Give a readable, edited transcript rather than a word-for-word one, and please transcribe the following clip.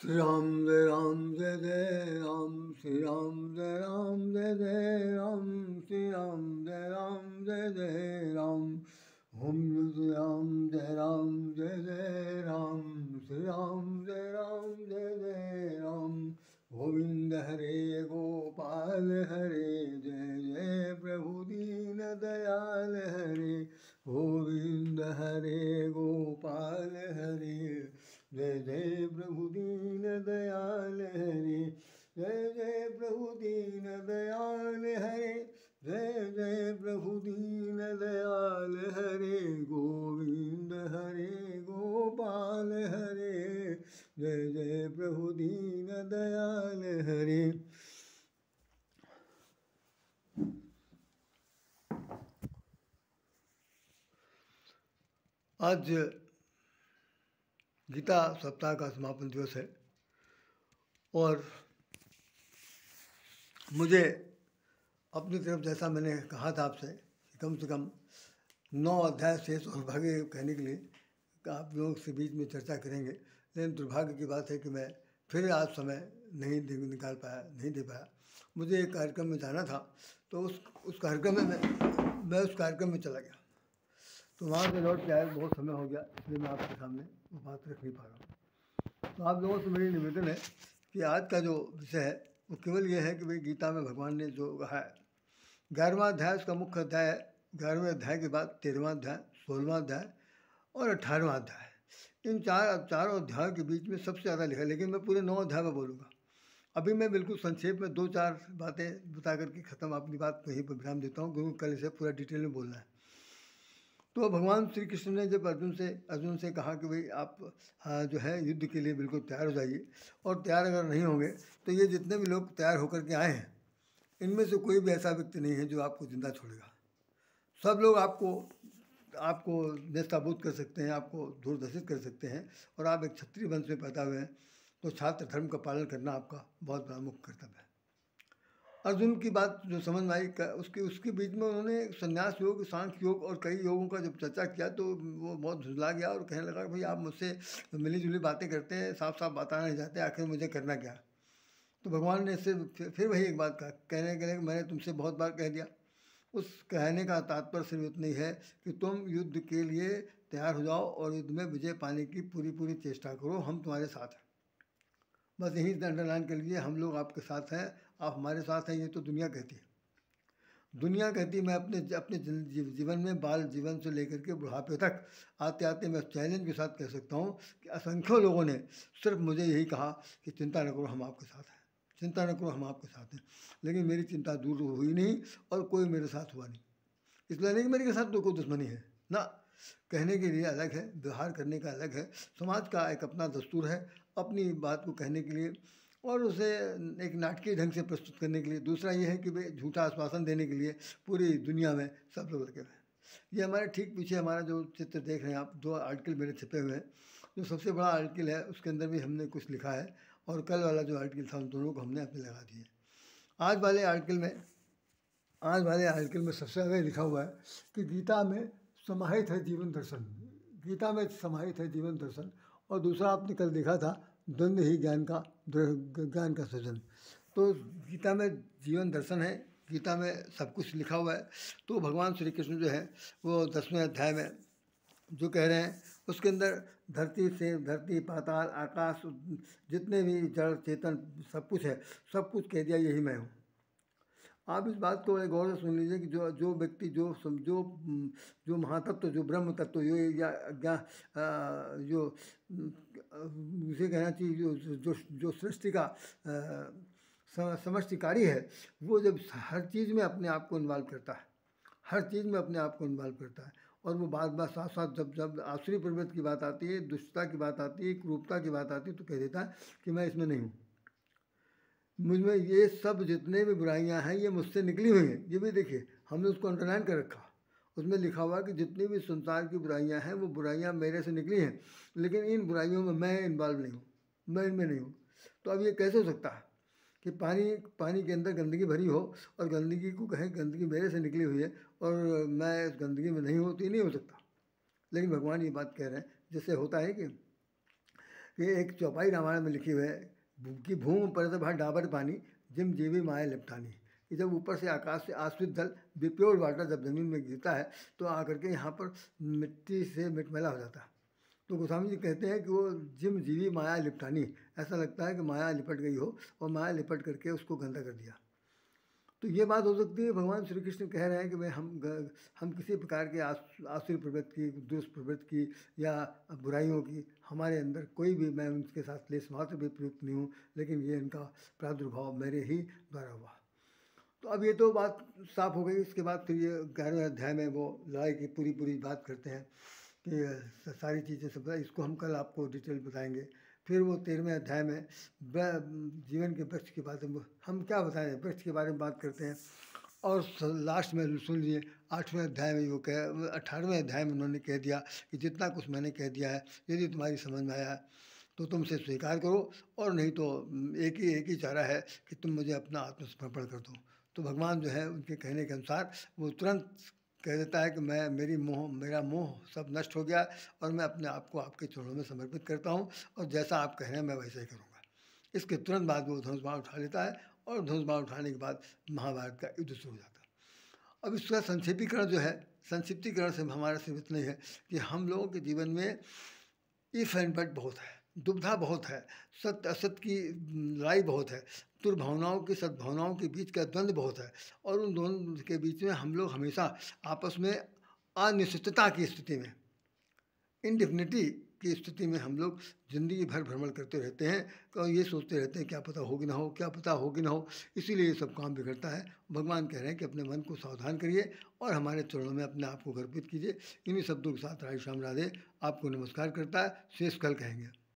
श्री राम जय राम जय जय राम, श्री राम जय राम जय जय राम, श्री राम जय राम जय जय राम। ओम श्री राम जय राम जय जय राम, श्री राम जय राम जय जय राम। गोविंद हरे गोपाल हरे, जय जय प्रभु दीन दयाल हरे। गोविंद हरे गोपाल हरे, जय जय प्रभु दीन दयाल हरे। जय जय प्रभु दीन दयाल हरे, जय जय प्रभु दीन दयाल हरे। गोविंद हरे गोपाल हरे, जय जय प्रभु दीन दयाल हरे। आज गीता सप्ताह का समापन दिवस है और मुझे अपनी तरफ, जैसा मैंने कहा था आपसे, कि कम से कम 9 अध्याय शेष और भागे कहने के लिए आप लोगों के बीच में चर्चा करेंगे। लेकिन दुर्भाग्य की बात है कि मैं फिर आज समय नहीं निकाल पाया, नहीं दे पाया। मुझे एक कार्यक्रम में जाना था, तो उस कार्यक्रम में मैं उस कार्यक्रम में चला गया, तो वहाँ से लौट के आए बहुत समय हो गया, इसलिए मैं आपके सामने वो बात रख नहीं पा रहा हूँ। तो आप लोगों से मेरी निवेदन है कि आज का जो विषय है वो केवल ये है कि भाई गीता में भगवान ने जो कहा है, 11वां अध्याय उसका मुख्य अध्याय है। 11वें अध्याय के बाद 13वां अध्याय, 16वां अध्याय और 18वां अध्याय, इन चारों अध्यायों के बीच में सबसे ज़्यादा लिखा है। लेकिन मैं पूरे 9 अध्याय में बोलूँगा। अभी मैं बिल्कुल संक्षेप में 2-4 बातें बता करके ख़त्म अपनी बात वहीं पर विराम देता हूँ, क्योंकि कल इसे पूरा डिटेल में बोलना है। तो भगवान श्री कृष्ण ने जब अर्जुन से कहा कि भाई आप जो है युद्ध के लिए बिल्कुल तैयार हो जाइए, और तैयार अगर नहीं होंगे तो ये जितने भी लोग तैयार होकर के आए हैं, इनमें से कोई भी ऐसा व्यक्ति नहीं है जो आपको जिंदा छोड़ेगा। सब लोग आपको नेस्ताभूत कर सकते हैं, आपको दूरदर्शित कर सकते हैं, और आप एक क्षत्रिय वंश में पैदा हुए हैं, तो छात्र धर्म का पालन करना आपका बहुत बड़ा मुख्य कर्तव्य है। अर्जुन की बात जो समझ में आई, उसके बीच में उन्होंने संन्यास योग, सांख्य योग और कई योगों का जब चर्चा किया, तो वो बहुत झुंझला गया और कहने लगा भाई आप मुझसे मिली जुली बातें करते हैं, साफ साफ बताना नहीं चाहते, आखिर मुझे करना क्या। तो भगवान ने इससे फिर वही एक बात कहा, कहने के लिए मैंने तुमसे बहुत बार कह दिया। उस कहने का तात्पर्य सिर्फ इतना ही है कि तुम युद्ध के लिए तैयार हो जाओ और युद्ध में विजय पाने की पूरी चेष्टा करो, हम तुम्हारे साथ हैं। बस यही अंडरलाइन कर लीजिए, हम लोग आपके साथ हैं, आप हमारे साथ हैं। ये तो दुनिया कहती है। दुनिया कहती है, मैं अपने जीवन में, बाल जीवन से लेकर के बुढ़ापे तक आते आते मैं चैलेंज के साथ कह सकता हूँ कि असंख्यों लोगों ने सिर्फ मुझे यही कहा कि चिंता न करो, हम आपके साथ हैं, चिंता न करो, हम आपके साथ हैं। लेकिन मेरी चिंता दूर हुई नहीं और कोई मेरे साथ हुआ नहीं। इसलिए नहीं कि मेरे साथ तो कोई दुश्मनी है ना, कहने के लिए अलग है, व्यवहार करने का अलग है। समाज का एक अपना दस्तूर है अपनी बात को कहने के लिए, और उसे एक नाटकीय ढंग से प्रस्तुत करने के लिए। दूसरा ये है कि वे झूठा आश्वासन देने के लिए पूरी दुनिया में सब लोग लगे हुए हैं। ये हमारे ठीक पीछे हमारा जो चित्र देख रहे हैं आप, 2 आर्टिकल मेरे छपे हुए हैं। जो सबसे बड़ा आर्टिकल है उसके अंदर भी हमने कुछ लिखा है, और कल वाला जो आर्टिकल था उन दोनों को हमने अपने लगा दिए। आज वाले आर्टिकल में सबसे ज़्यादा लिखा हुआ है कि गीता में समाहित है जीवन दर्शन, गीता में समाहित है जीवन दर्शन। और दूसरा आपने कल देखा था, द्वंद्व ही ज्ञान का सृजन। तो गीता में जीवन दर्शन है, गीता में सब कुछ लिखा हुआ है। तो भगवान श्री कृष्ण जो है वो 10वें अध्याय में जो कह रहे हैं, उसके अंदर धरती पाताल आकाश जितने भी जड़ चेतन सब कुछ है, सब कुछ कह दिया यही मैं हूँ। आप इस बात को बड़े गौर से सुन लीजिए कि जो व्यक्ति जो महातत्व, जो ब्रह्म तत्व, जो उसे कहना चाहिए जो सृष्टि का समष्टिकारी है, वो जब हर चीज़ में अपने आप को इन्वॉल्व करता है, हर चीज़ में अपने आप को इन्वॉल्व करता है, और वो बात साथ साथ जब आसुरी प्रवृत्ति की बात आती है, दुष्टता की बात आती है, क्रूरता की बात आती है, तो कह देता है कि मैं इसमें नहीं हूँ, मुझमें ये सब जितने भी बुराइयां हैं ये मुझसे निकली हुई हैं। ये भी देखिए हमने उसको अंडरलाइन कर रखा, उसमें लिखा हुआ कि जितनी भी संसार की बुराइयां हैं वो बुराइयां मेरे से निकली हैं, लेकिन इन बुराइयों में मैं इन्वॉल्व नहीं हूँ, मैं इनमें नहीं हूँ। तो अब ये कैसे हो सकता है कि पानी के अंदर गंदगी भरी हो और गंदगी को कहें गंदगी मेरे से निकली हुई है और मैं इस गंदगी में नहीं हूँ, तो ये नहीं हो सकता। लेकिन भगवान ये बात कह रहे हैं, जिससे होता है कि कि एक चौपाई रामायण में लिखी हुई है कि भूमि परत भर डाबर पानी जिम जीवी माया लिपटानी, कि जब ऊपर से आकाश से आश्रित जल प्योर वाटर जब ज़मीन में गिरता है तो आकर के यहाँ पर मिट्टी से मिटमैला हो जाता है। तो गोस्वामी जी कहते हैं कि वो जिम जीवी माया लिपटानी, ऐसा लगता है कि माया लिपट गई हो और माया लिपट करके उसको गंदा कर दिया। तो ये बात हो सकती है भगवान श्री कृष्ण कह रहे हैं कि भाई हम किसी प्रकार के आसुरी प्रवृत्ति की, दुष्ट प्रवृत्ति की या बुराइयों की हमारे अंदर कोई भी, मैं उनके साथ लेस मात्र भी प्रयुक्त नहीं हूँ, लेकिन ये इनका प्रादुर्भाव मेरे ही द्वारा हुआ। तो अब ये तो बात साफ हो गई। इसके बाद फिर ये 11वें अध्याय में वो लड़ाई की पूरी बात करते हैं कि सारी चीज़ें सब, इसको हम कल आपको डिटेल बताएंगे। फिर वो 13वें अध्याय में जीवन के वृक्ष के बारे में हम क्या बताएं, वृक्ष के बारे में बात करते हैं। और लास्ट में सुन लिए 8वें अध्याय में वो 18वें अध्याय में उन्होंने कह दिया कि जितना कुछ मैंने कह दिया है यदि तुम्हारी समझ में आया तो तुम उसे स्वीकार करो, और नहीं तो एक ही चारा है कि तुम मुझे अपना आत्मसमर्पण कर दो। तो भगवान जो है उनके कहने के अनुसार वो तुरंत कह देता है कि मेरा मोह सब नष्ट हो गया और मैं अपने आप को आपके चरणों में समर्पित करता हूँ, और जैसा आप कह रहे हैं मैं वैसा ही करूँगा। इसके तुरंत बाद वो धनुष बाण उठा लेता है, और धनुष बाण उठाने के बाद महाभारत का युद्ध शुरू हो जाता है। अब इसका संक्षेपीकरण जो है, संक्षिप्तीकरण से हमारा सिर्फ इतना ही है कि हम लोगों के जीवन में इफ एंड बट बहुत है, दुविधा बहुत है, सत्य असत्य की लड़ाई बहुत है, दुर्भावनाओं की सद्भावनाओं के बीच का द्वंद्व बहुत है, और उन दोनों के बीच में हम लोग हमेशा आपस में अनिश्चितता की स्थिति में, इनडिफिनिटी की स्थिति में हम लोग ज़िंदगी भर भ्रमण करते रहते हैं और ये सोचते रहते हैं क्या पता होगी ना हो, क्या पता होगी ना हो, इसीलिए ये सब काम बिगड़ता है। भगवान कह रहे हैं कि अपने मन को सावधान करिए और हमारे चरणों में अपने आप को अर्पित कीजिए। इन्हीं शब्दों के साथ राधे श्याम राधे आपको नमस्कार करता है। शेष कल कहेंगे।